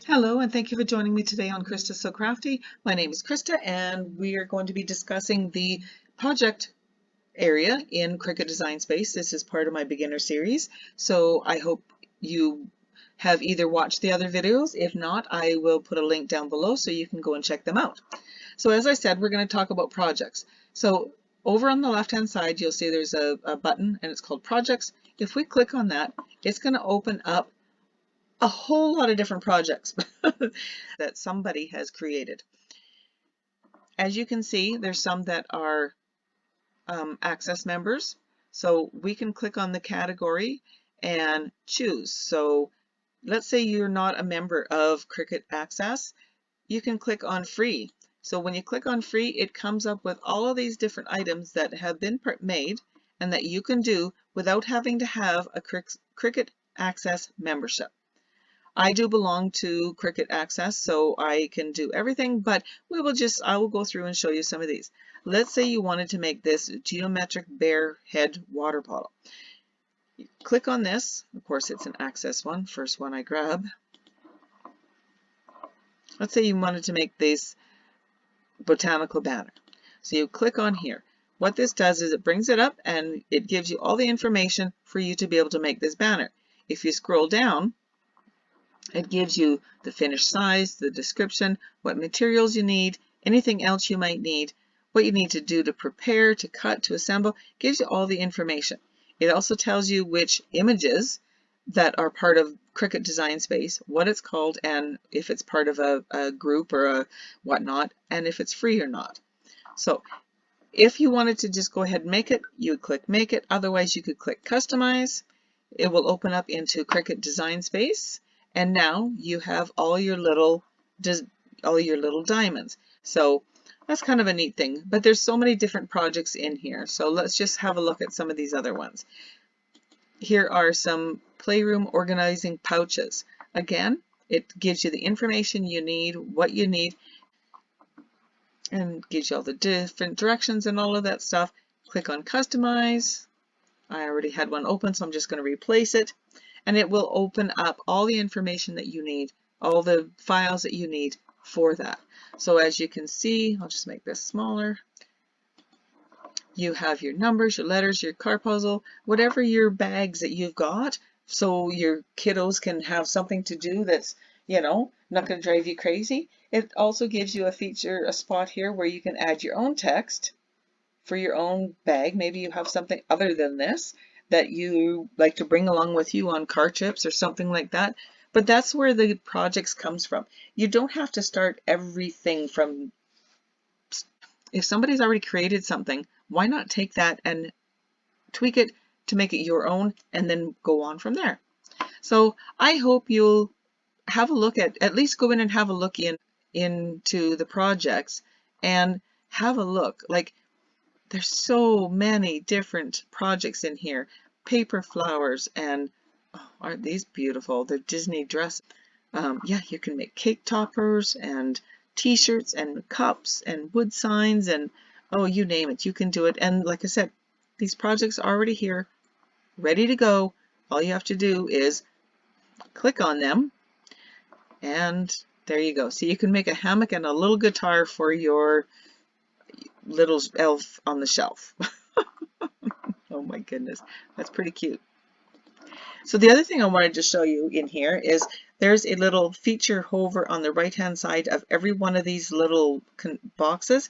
Hello, and thank you for joining me today on Krista So Crafty. My name is Krista, and we are going to be discussing the project area in Cricut Design Space. This is part of my beginner series, so I hope you have either watched the other videos. If not, I will put a link down below so you can go and check them out. So as I said, we're going to talk about projects. So over on the left-hand side, you'll see there's a button, and it's called Projects. If we click on that, it's going to open up a whole lot of different projects that somebody has created. As you can see, there's some that are Access members. So we can click on the category and choose. So let's say you're not a member of Cricut Access, you can click on free. So when you click on free, it comes up with all of these different items that have been made and that you can do without having to have a Cricut Access membership. I do belong to Cricut Access, so I can do everything, but I will go through and show you some of these. Let's say you wanted to make this geometric bear head water bottle. You click on this. Of course, it's an Access one, first one I grab. Let's say you wanted to make this botanical banner. So you click on here. What this does is it brings it up and it gives you all the information for you to be able to make this banner. If you scroll down, it gives you the finished size, the description, what materials you need, anything else you might need, what you need to do to prepare, to cut, to assemble. It gives you all the information. It also tells you which images that are part of Cricut Design Space, what it's called, and if it's part of a group or a whatnot, and if it's free or not. So if you wanted to just go ahead and make it, you would click Make It. Otherwise, you could click Customize. It will open up into Cricut Design Space. And now you have all your little diamonds. So that's kind of a neat thing. But there's so many different projects in here. So let's just have a look at some of these other ones. Here are some playroom organizing pouches. Again, it gives you the information you need, what you need, and gives you all the different directions and all of that stuff. Click on Customize. I already had one open, so I'm just going to replace it. And it will open up all the information that you need, all the files that you need for that. So as you can see, I'll just make this smaller. You have your numbers, your letters, your car puzzle, whatever your bags that you've got, so your kiddos can have something to do that's, not going to drive you crazy. It also gives you a spot here where you can add your own text for your own bag. Maybe you have something other than this that you like to bring along with you on car trips or something like that. But that's where the projects comes from. You don't have to start everything from, if somebody's already created something, why not take that and tweak it to make it your own and then go on from there. So I hope you'll have a look at least go in and have a look into the projects and have a look. Like, there's so many different projects in here. Paper flowers, and aren't these beautiful? They're Disney dresses. Yeah, you can make cake toppers and t-shirts and cups and wood signs and oh, you name it, you can do it. And like I said, these projects are already here, ready to go. All you have to do is click on them and there you go. So you can make a hammock and a little guitar for your little elf on the shelf. Oh my goodness, that's pretty cute. So the other thing I wanted to show you in here is there's a little feature hover on the right hand side of every one of these little boxes,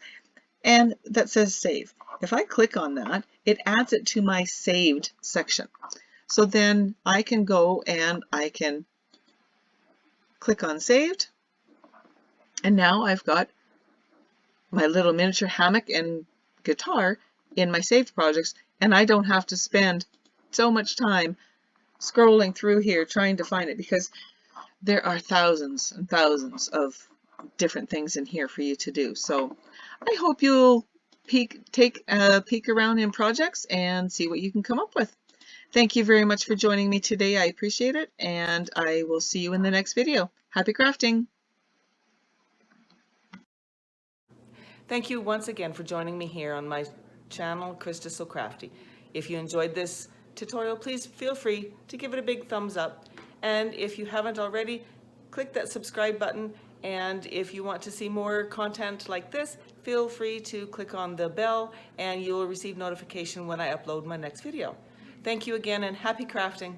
and that says save. If I click on that, it adds it to my saved section. So then I can go and I can click on saved, and now I've got my little miniature hammock and guitar in my saved projects, and I don't have to spend so much time scrolling through here trying to find it, because there are thousands and thousands of different things in here for you to do. So I hope you'll take a peek around in projects and see what you can come up with. Thank you very much for joining me today. I appreciate it, and I will see you in the next video. Happy crafting! Thank you once again for joining me here on my channel, Krista So Crafty. If you enjoyed this tutorial, please feel free to give it a big thumbs up. And if you haven't already, click that subscribe button, and if you want to see more content like this, feel free to click on the bell and you will receive notification when I upload my next video. Thank you again and happy crafting!